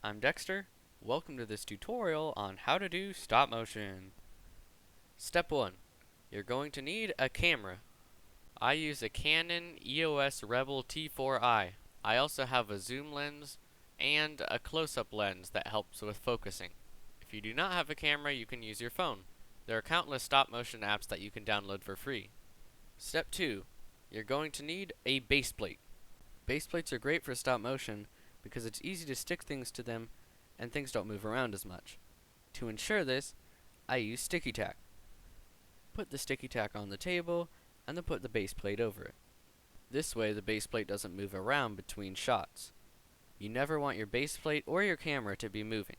I'm Dexter. Welcome to this tutorial on how to do stop motion. Step 1. You're going to need a camera. I use a Canon EOS Rebel T4i. I also have a zoom lens and a close-up lens that helps with focusing. If you do not have a camera, you can use your phone. There are countless stop motion apps that you can download for free. Step 2. You're going to need a base plate. Base plates are great for stop motion because it's easy to stick things to them and things don't move around as much. To ensure this, I use sticky tack. Put the sticky tack on the table and then put the base plate over it. This way the base plate doesn't move around between shots. You never want your base plate or your camera to be moving.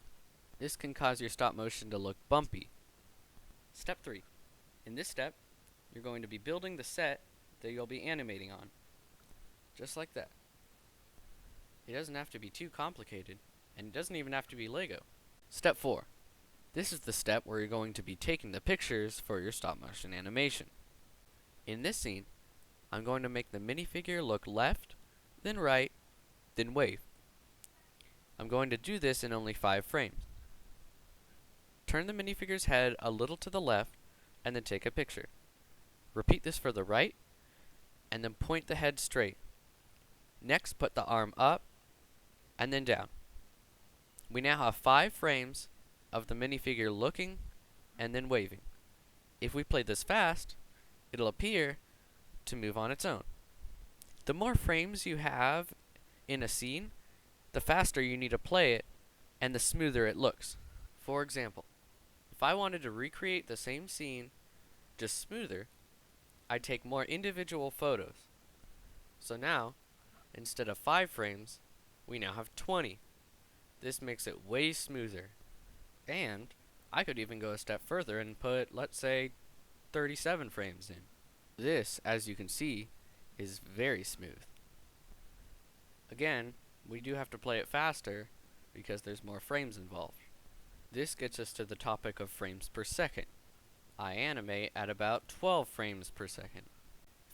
This can cause your stop motion to look bumpy. Step 3. In this step, you're going to be building the set that you'll be animating on. Just like that. It doesn't have to be too complicated, and it doesn't even have to be Lego. Step 4. This is the step where you're going to be taking the pictures for your stop motion animation. In this scene, I'm going to make the minifigure look left, then right, then wave. I'm going to do this in only 5 frames. Turn the minifigure's head a little to the left, and then take a picture. Repeat this for the right, and then point the head straight. Next, put the arm up, and then down. We now have 5 frames of the minifigure looking and then waving. If we play this fast, it'll appear to move on its own. The more frames you have in a scene, the faster you need to play it and the smoother it looks. For example, if I wanted to recreate the same scene, just smoother, I'd take more individual photos. So now, instead of 5 frames, we now have 20. This makes it way smoother. And I could even go a step further and put, let's say, 37 frames in. This, as you can see, is very smooth. Again, we do have to play it faster because there's more frames involved. This gets us to the topic of frames per second. I animate at about 12 frames per second.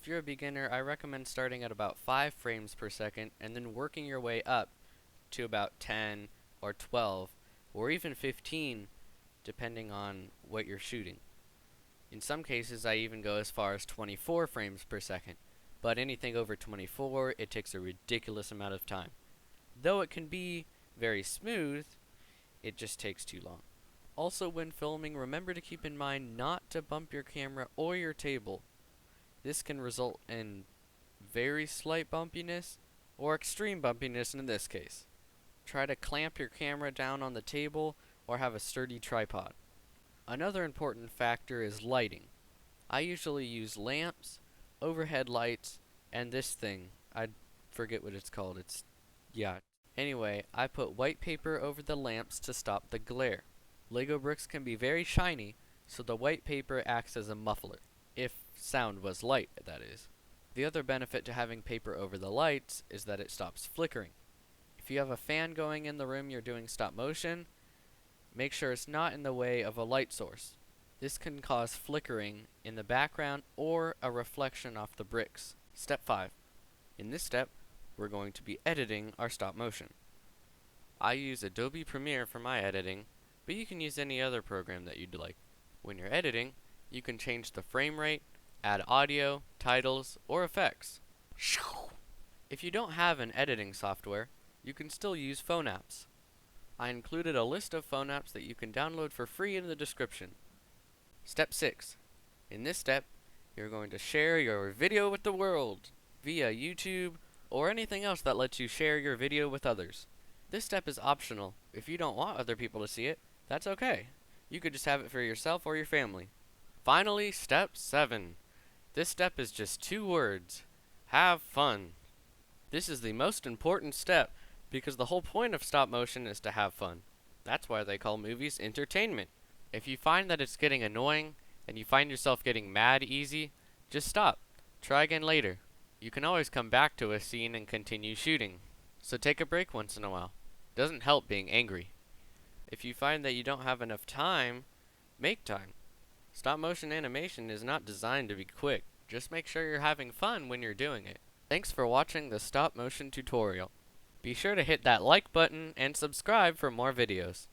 If you're a beginner, I recommend starting at about 5 frames per second and then working your way up to about 10 or 12 or even 15 depending on what you're shooting. In some cases, I even go as far as 24 frames per second, but anything over 24, it takes a ridiculous amount of time. Though it can be very smooth, it just takes too long. Also, when filming, remember to keep in mind not to bump your camera or your table. This can result in very slight bumpiness or extreme bumpiness in this case. Try to clamp your camera down on the table or have a sturdy tripod. Another important factor is lighting. I usually use lamps, overhead lights, and this thing. I forget what it's called. Anyway, I put white paper over the lamps to stop the glare. Lego bricks can be very shiny, so the white paper acts as a muffler. If sound was light, that is. The other benefit to having paper over the lights is that it stops flickering. If you have a fan going in the room you're doing stop motion, make sure it's not in the way of a light source. This can cause flickering in the background or a reflection off the bricks. Step 5. In this step, we're going to be editing our stop motion. I use Adobe Premiere for my editing, but you can use any other program that you'd like. When you're editing, you can change the frame rate, add audio, titles, or effects. If you don't have an editing software, you can still use phone apps. I included a list of phone apps that you can download for free in the description. Step 6. In this step, you're going to share your video with the world via YouTube or anything else that lets you share your video with others. This step is optional. If you don't want other people to see it, that's okay. You could just have it for yourself or your family. Finally, step 7. This step is just 2 words. Have fun. This is the most important step because the whole point of stop motion is to have fun. That's why they call movies entertainment. If you find that it's getting annoying and you find yourself getting mad easy, just stop. Try again later. You can always come back to a scene and continue shooting. So take a break once in a while. Doesn't help being angry. If you find that you don't have enough time, make time. Stop motion animation is not designed to be quick. Just make sure you're having fun when you're doing it. Thanks for watching the stop motion tutorial. Be sure to hit that like button and subscribe for more videos.